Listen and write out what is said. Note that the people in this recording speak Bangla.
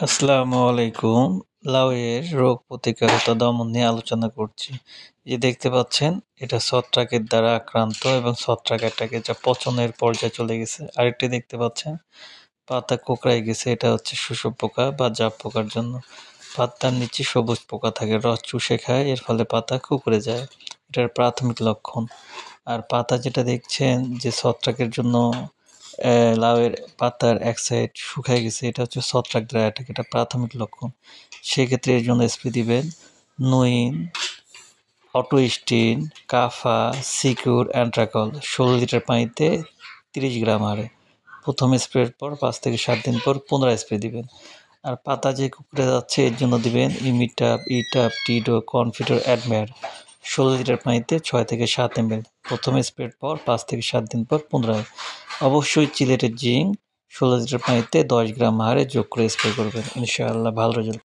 আসসালামু আলাইকুম। লাউয়ের রোগ প্রতিকারতা দমন নিয়ে আলোচনা করছি। এই যে দেখতে পাচ্ছেন, এটা ছত্রাকের দ্বারা আক্রান্ত এবং ছত্রাক এটাকে যা পচনের পর্যায়ে চলে গেছে। আরেকটি দেখতে পাচ্ছেন, পাতা কোঁকড়ায় গেছে। এটা হচ্ছে শোষক পোকা বা জাপ পোকার জন্য। পাতার নিচে সবুজ পোকা থাকে, রস চুষে খায়, এর ফলে পাতা কুঁকড়ে যায়। এটার প্রাথমিক লক্ষণ। আর পাতা যেটা দেখছেন যে ছত্রাকের জন্য লাউয়ের পাতার এক সাইড শুকায় গেছে, এটা হচ্ছে ছত্রাক দ্বারা অ্যাটাক, এটা প্রাথমিক লক্ষণ। সেক্ষেত্রে এর জন্য স্প্রে দিবেন নুইন, অটোস্টিন, কাফা, সিকিউর, অ্যান্ট্রাকল ১৬ লিটার পানিতে ৩০ গ্রাম হারে। প্রথম স্প্রের পর ৫ থেকে ৭ দিন পর পুনরায় স্প্রে দিবেন। আর পাতা যে কুঁকড়ে যাচ্ছে এর জন্য দিবেন ইমিটাপ, ইটাপ, টিডো, কনফিডর, অ্যাডমেয়ার ১৬ লিটার পানিতে ৬ থেকে ৭ ml। প্রথম স্প্রের পর ৫ থেকে ৭ দিন পর পুনরায়। অবশ্যই চিলেটের জিঙ্ক ১৬ লিটার পানিতে ১০ গ্রাম হারে যোগ করে স্প্রে করবেন। ইনশাআল্লাহ ভালো রেজাল্ট।